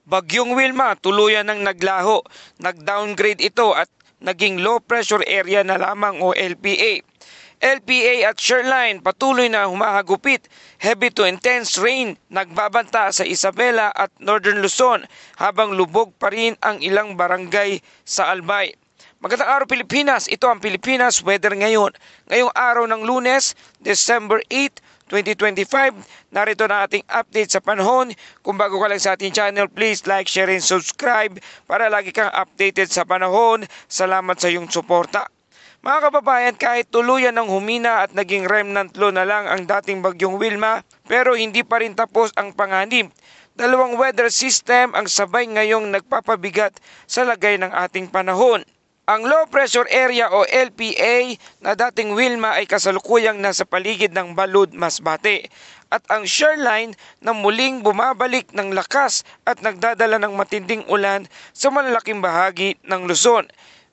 Bagyong Wilma tuluyan ng naglaho. Nag-downgrade ito at naging low pressure area na lamang o LPA. LPA at shoreline patuloy na humahagupit. Heavy to intense rain nagbabanta sa Isabela at Northern Luzon habang lubog pa rin ang ilang barangay sa Albay. Magandang araw Pilipinas, ito ang Pilipinas Weather ngayon. Ngayong araw ng Lunes, December 8, 2025, narito na ating update sa panahon. Kung bago ka lang sa ating channel, please like, share, and subscribe para lagi kang updated sa panahon. Salamat sa iyong suporta. Mga kababayan, kahit tuluyan ng humina at naging remnant low na lang ang dating bagyong Wilma, pero hindi pa rin tapos ang panganib. Dalawang weather system ang sabay ngayong nagpapabigat sa lagay ng ating panahon. Ang low pressure area o LPA na dating Wilma ay kasalukuyang nasa paligid ng Balud, Masbate. At ang shoreline na muling bumabalik ng lakas at nagdadala ng matinding ulan sa malalaking bahagi ng Luzon.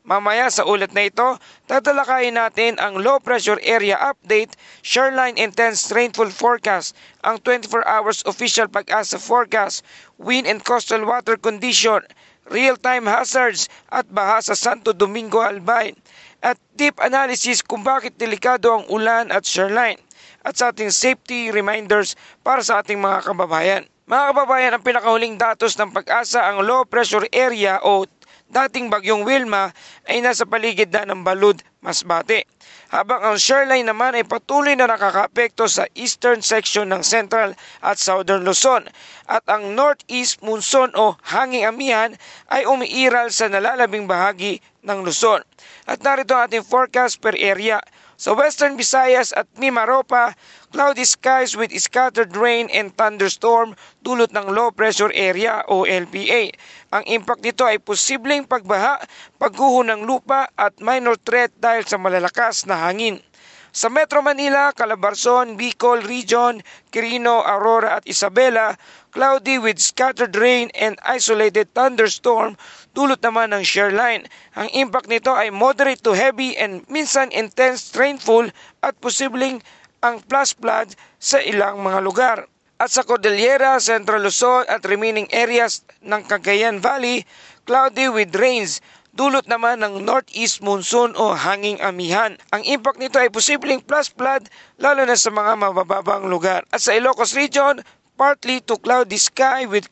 Mamaya sa ulat na ito, tatalakayin natin ang low pressure area update, shoreline intense rainfall forecast, ang 24 hours official Pag-asa forecast, wind and coastal water condition, real-time hazards at baha sa Santo Domingo, Albay, at deep analysis kung bakit delikado ang ulan at shoreline, at sa ating safety reminders para sa ating mga kababayan. Mga kababayan, ang pinakahuling datos ng Pag-asa, ang low pressure area o dating bagyong Wilma ay nasa paligid na ng Balud, Masbate. Habang ang shoreline naman ay patuloy na nakakaapekto sa eastern section ng Central at Southern Luzon. At ang northeast monsoon o hanging amihan ay umiiral sa nalalabing bahagi ng Luzon. At narito ang ating forecast per area. Sa Western Visayas at Mimaropa, cloudy skies with scattered rain and thunderstorm dulot ng low pressure area o LPA. Ang impact nito ay posibleng pagbaha, pagguho ng lupa at minor threat dahil sa malalakas na hangin. Sa Metro Manila, Calabarzon, Bicol Region, Quirino, Aurora at Isabela, cloudy with scattered rain and isolated thunderstorm dulot naman ng shoreline. Ang impact nito ay moderate to heavy and minsan intense rainfall at posibleng ang flash flood sa ilang mga lugar. At sa Cordillera, Central Luzon at remaining areas ng Cagayan Valley, cloudy with rains dulot naman ng northeast monsoon o hanging amihan. Ang impact nito ay posibleng flash flood lalo na sa mga mabababang lugar. At sa Ilocos Region, partly to cloudy sky with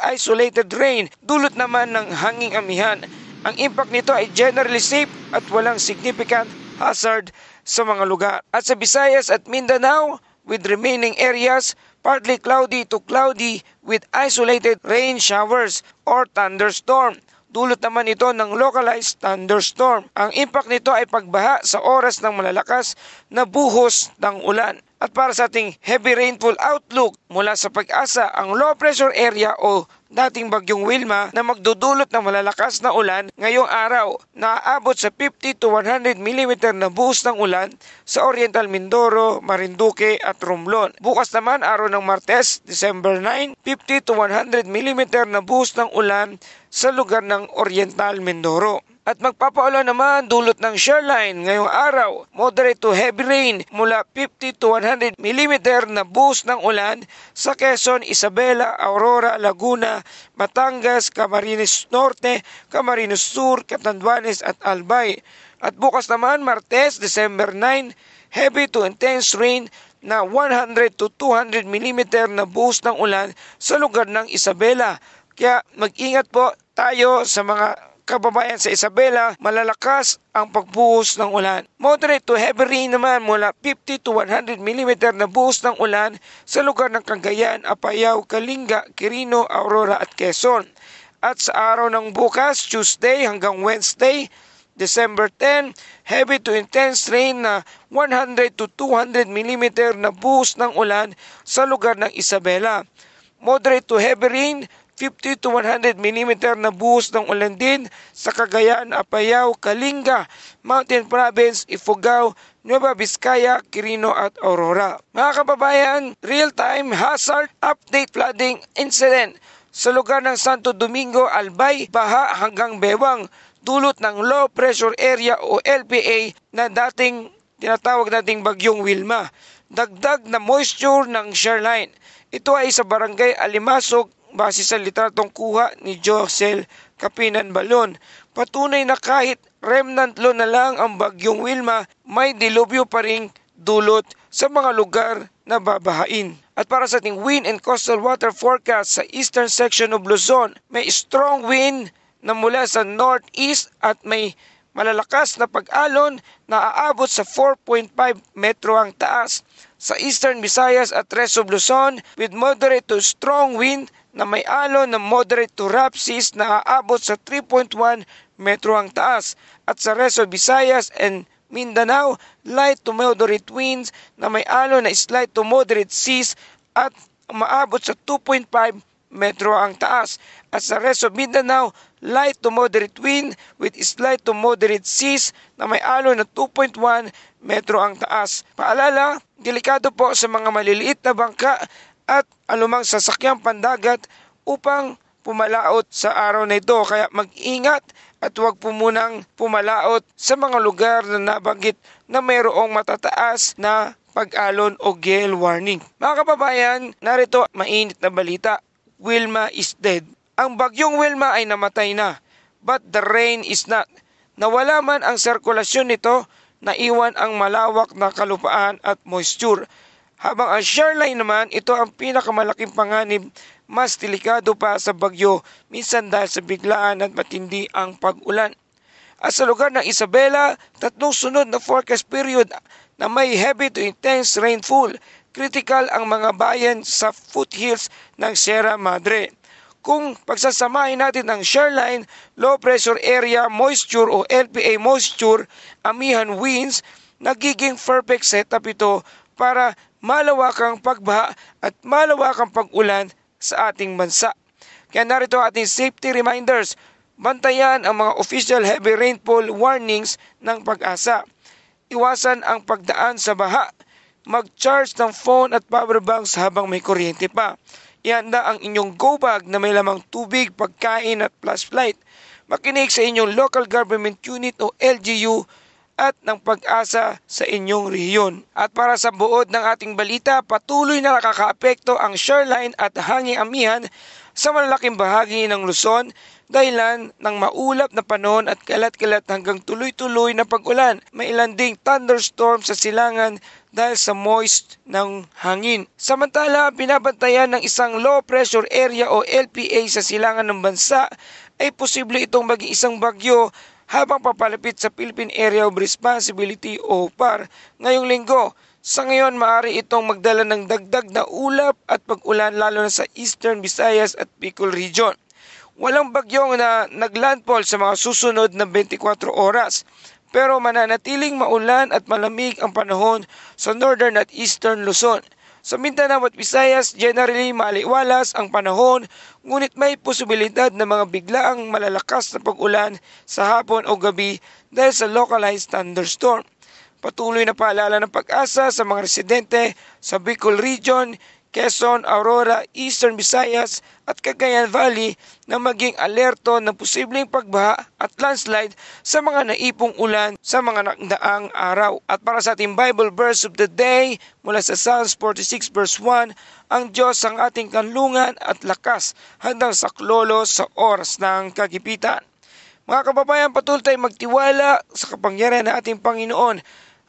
isolated rain dulot naman ng hanging amihan. Ang impact nito ay generally safe at walang significant hazard sa mga lugar. At sa Visayas at Mindanao, with remaining areas, partly cloudy to cloudy with isolated rain showers or thunderstorm. Dulot naman ito ng localized thunderstorm. Ang impact nito ay pagbaha sa oras ng malalakas na buhos ng ulan. At para sa ating heavy rainfall outlook mula sa Pag-asa, ang low pressure area o dating bagyong Wilma na magdudulot ng malalakas na ulan ngayong araw na aabot sa 50 to 100 mm na buhos ng ulan sa Oriental Mindoro, Marinduque at Romblon. Bukas naman araw ng Martes, December 9, 50 to 100 mm na buhos ng ulan sa lugar ng Oriental Mindoro. At magpapaulan naman dulot ng shoreline ngayong araw, moderate to heavy rain mula 50 to 100 mm na buhos ng ulan sa Quezon, Isabela, Aurora, Laguna, Batangas, Camarines Norte, Camarines Sur, Catanduanes at Albay. At bukas naman, Martes, December 9, heavy to intense rain na 100 to 200 mm na buhos ng ulan sa lugar ng Isabela. Kaya mag-ingat po tayo sa mga kababayan sa Isabela, malalakas ang pagbuhos ng ulan. Moderate to heavy rain naman mula 50 to 100 mm na buhos ng ulan sa lugar ng Cagayan, Apayao, Kalinga, Quirino, Aurora at Quezon. At sa araw ng bukas, Tuesday hanggang Wednesday, December 10, heavy to intense rain na 100 to 200 mm na buhos ng ulan sa lugar ng Isabela. Moderate to heavy rain 50 to 100 mm na buhos ng ulan din sa Cagayan, Apayao, Kalinga, Mountain Province, Ifugao, Nueva Vizcaya, Quirino at Aurora. Mga kababayan, real-time hazard update flooding incident sa lugar ng Santo Domingo, Albay, baha hanggang bewang dulot ng low pressure area o LPA na dating tinatawag nating bagyong Wilma. Dagdag na moisture ng shoreline. Ito ay sa barangay Alimasog, base sa litratong kuha ni Josel Kapinan Balon. Patunay na kahit remnant low na lang ang bagyong Wilma, may dilubyo pa ring dulot sa mga lugar na babahain. At para sa ating wind and coastal water forecast sa eastern section of Luzon, may strong wind na mula sa northeast at may malalakas na pag-alon na aabot sa 4.5 metro ang taas. Sa eastern Visayas at rest of Luzon with moderate to strong wind na may alon na moderate to rough seas na aabot sa 3.1 metro ang taas. At sa rest of Visayas and Mindanao, light to moderate winds na may alon na slight to moderate seas at maabot sa 2.5 metro ang taas. At sa rest of Mindanao, light to moderate wind with slight to moderate seas na may alon na 2.1 metro ang taas. Paalala, delikado po sa mga maliliit na bangka at anumang sasakyang pandagat upang pumalaot sa araw na ito. Kaya mag-ingat at huwag po munang pumalaot sa mga lugar na nabanggit na mayroong matataas na pag-alon o gale warning. Mga kababayan, narito mainit na balita. Wilma is dead. Ang bagyong Wilma ay namatay na, but the rain is not. Nawala man ang sirkulasyon nito, naiwan ang malawak na kalupaan at moisture. Habang ang shoreline naman, ito ang pinakamalaking panganib, mas delikado pa sa bagyo, minsan dahil sa biglaan at matindi ang pag-ulan. At sa lugar ng Isabela, 3 sunod na forecast period na may heavy to intense rainfall. Critical ang mga bayan sa foothills ng Sierra Madre. Kung pagsasamahin natin ang shoreline, low pressure area moisture o LPA moisture, amihan winds, nagiging perfect setup ito para malawakang pagbaha at malawakang pag-ulan sa ating bansa. Kaya narito ating safety reminders. Bantayan ang mga official heavy rainfall warnings ng Pag-asa. Iwasan ang pagdaan sa baha. Mag-charge ng phone at power banks habang may kuryente pa. Ihanda ang inyong go bag na may lamang tubig, pagkain at flashlight. Makinig sa inyong local government unit o LGU at ng Pag-asa sa inyong rehiyon. At para sa buod ng ating balita, patuloy na nakakaapekto ang shoreline at hanging amihan sa malalaking bahagi ng Luzon dahilan ng maulap na panahon at kalat-kalat hanggang tuloy-tuloy na pag-ulan. May ilan ding thunderstorm sa silangan dahil sa moist ng hangin. Samantala, binabantayan ng isang low pressure area o LPA sa silangan ng bansa ay posible itong maging isang bagyo habang papalapit sa Philippine Area of Responsibility o PAR ngayong linggo. Sa ngayon, maaari itong magdala ng dagdag na ulap at pag-ulan lalo na sa Eastern Visayas at Bicol Region. Walang bagyong na naglandfall sa mga susunod na 24 oras. Pero mananatiling maulan at malamig ang panahon sa Northern at Eastern Luzon. Sa Mindanao at Visayas, generally maliwalas ang panahon, ngunit may posibilidad na mga biglaang malalakas na pag-ulan sa hapon o gabi dahil sa localized thunderstorm. Patuloy na paalala ng Pag-asa sa mga residente sa Bicol Region, Quezon, Aurora, Eastern Visayas at Cagayan Valley na maging alerto ng posibleng pagbaha at landslide sa mga naipong ulan sa mga nakdaang araw. At para sa ating Bible verse of the day mula sa Psalms 46 verse 1, ang Diyos ang ating kanlungan at lakas handang saklolo sa oras ng kagipitan. Mga kababayan, patuloy tayong magtiwala sa kapangyarihan ng ating Panginoon.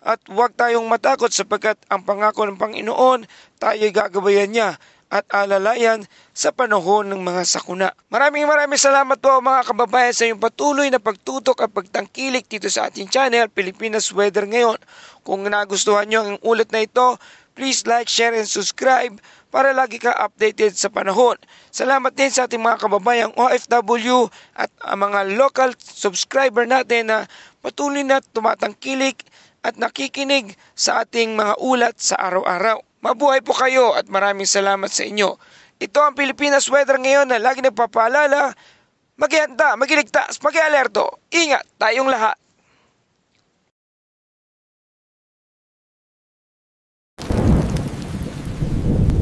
At huwag tayong matakot sapagkat ang pangako ng Panginoon tayo'y gagabayan niya at alalayan sa panahon ng mga sakuna. Maraming salamat po mga kababayan sa iyong patuloy na pagtutok at pagtangkilik dito sa ating channel, Pilipinas Weather Ngayon. Kung nagustuhan nyo ang ulat na ito, please like, share, and subscribe para lagi ka updated sa panahon. Salamat din sa ating mga kababayang OFW at ang mga local subscriber natin na patuloy na tumatangkilik at nakikinig sa ating mga ulat sa araw-araw. Mabuhay po kayo at maraming salamat sa inyo. Ito ang Pilipinas Weather Ngayon na lagi nagpapaalala, mag-ihanda, mag-iligtas, mag-alerto. Ingat tayong lahat.